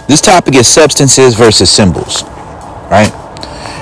This topic is substances versus symbols, right?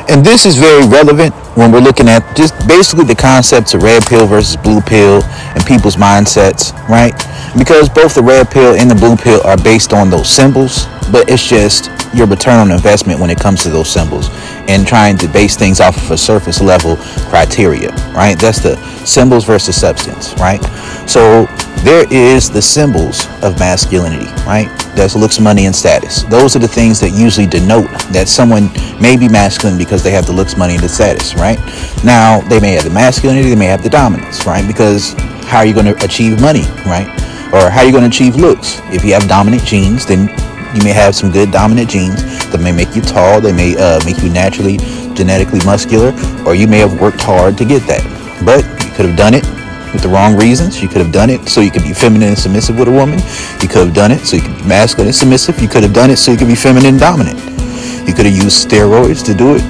And this is very relevant when we're looking at just basically the concepts of red pill versus blue pill and people's mindsets, right? Because both the red pill and the blue pill are based on those symbols, but it's just your return on investment when it comes to those symbols and trying to base things off of a surface level criteria, right? That's the symbols versus substance, right? So there is the symbols of masculinity, right? That's looks, money, and status. Those are the things that usually denote that someone may be masculine because they have the looks, money, and the status, right? Now, they may have the masculinity, they may have the dominance, right? Because how are you going to achieve money, right? Or how are you going to achieve looks? If you have dominant genes, then you may have some good dominant genes that may make you tall, they may make you naturally, genetically muscular, or you may have worked hard to get that. But you could have done it with the wrong reasons. You could have done it so you could be feminine and submissive with a woman. You could have done it so you could be masculine and submissive. You could have done it so you could be feminine and dominant. You could have used steroids to do it.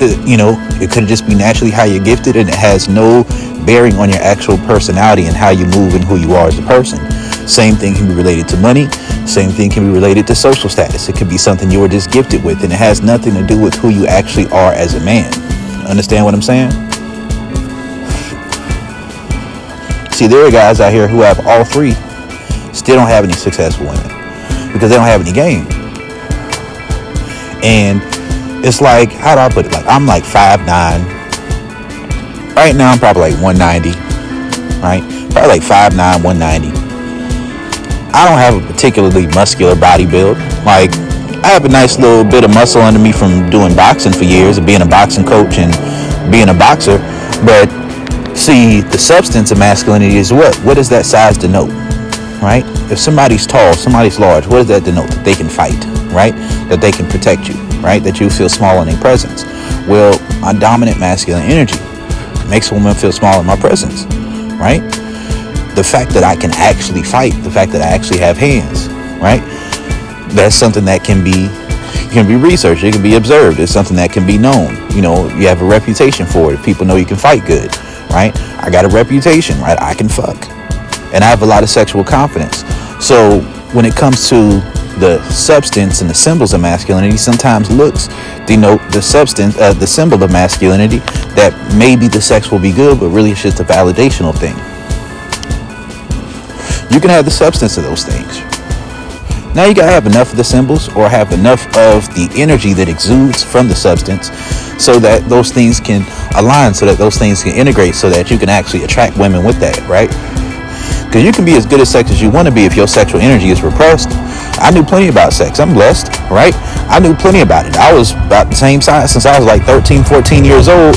It could just be naturally how you're gifted, and it has no bearing on your actual personality and how you move and who you are as a person. Same thing can be related to money. Same thing can be related to social status. It could be something you were just gifted with, and it has nothing to do with who you actually are as a man. Understand what I'm saying? See, there are guys out here who have all three, still don't have any successful women because they don't have any game. And it's like, how do I put it? Like, I'm like 5'9". Right now, I'm probably like 190, right? Probably like 5'9", 190. I don't have a particularly muscular body build. Like, I have a nice little bit of muscle under me from doing boxing for years, of being a boxing coach and being a boxer. But see, the substance of masculinity is what? What does that size denote, right? If somebody's tall, somebody's large, what does that denote? That they can fight, right? That they can protect you, right? That you feel small in their presence. Well, my dominant masculine energy makes a woman feel small in my presence, right? The fact that I can actually fight, the fact that I actually have hands, right? That's something that can be researched. It can be observed. It's something that can be known. You have a reputation for it. People know you can fight good, right? I got a reputation, right? I can fuck. And I have a lot of sexual confidence. So when it comes to the substance and the symbols of masculinity, sometimes looks denote the substance, the symbol of masculinity, that maybe the sex will be good, but really it's just a validational thing. You can have the substance of those things. Now you gotta have enough of the symbols, or have enough of the energy that exudes from the substance, so that those things can align, so that those things can integrate, so that you can actually attract women with that, right? Because you can be as good at sex as you want to be if your sexual energy is repressed. I knew plenty about sex. I'm blessed, right? I knew plenty about it. I was about the same size since I was like 13, 14 years old,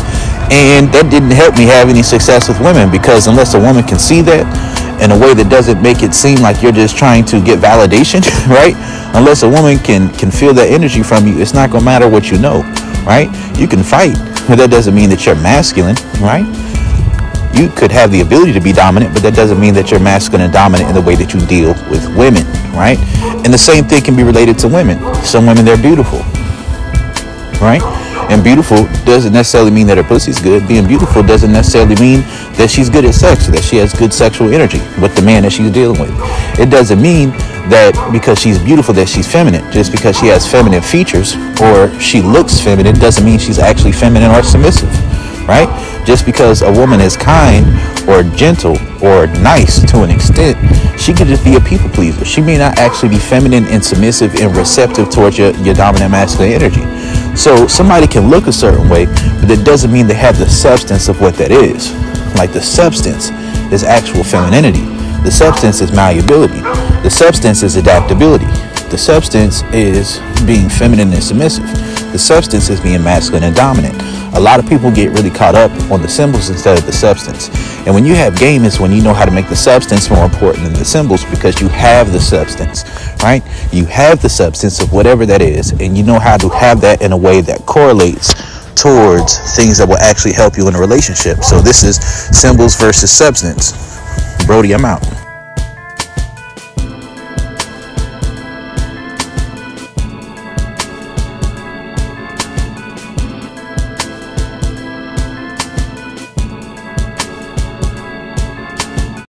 and that didn't help me have any success with women, because unless a woman can see that in a way that doesn't make it seem like you're just trying to get validation, right? Unless a woman can feel that energy from you, it's not going to matter what you know, right? You can fight, but that doesn't mean that you're masculine, right? You could have the ability to be dominant, but that doesn't mean that you're masculine and dominant in the way that you deal with women, right? And the same thing can be related to women. Some women, they're beautiful, right? And beautiful doesn't necessarily mean that her pussy's good. Being beautiful doesn't necessarily mean that she's good at sex, that she has good sexual energy with the man that she's dealing with. It doesn't mean that because she's beautiful that she's feminine. Just because she has feminine features or she looks feminine doesn't mean she's actually feminine or submissive, right? Just because a woman is kind or gentle or nice to an extent, she could just be a people pleaser. She may not actually be feminine and submissive and receptive towards your dominant masculine energy. So somebody can look a certain way, but that doesn't mean they have the substance of what that is. Like, the substance is actual femininity. The substance is malleability. The substance is adaptability. The substance is being feminine and submissive. The substance is being masculine and dominant. A lot of people get really caught up on the symbols instead of the substance. And when you have game, is when you know how to make the substance more important than the symbols, because you have the substance, right? You have the substance of whatever that is, and you know how to have that in a way that correlates towards things that will actually help you in a relationship. So this is symbols versus substance. Brody, I'm out.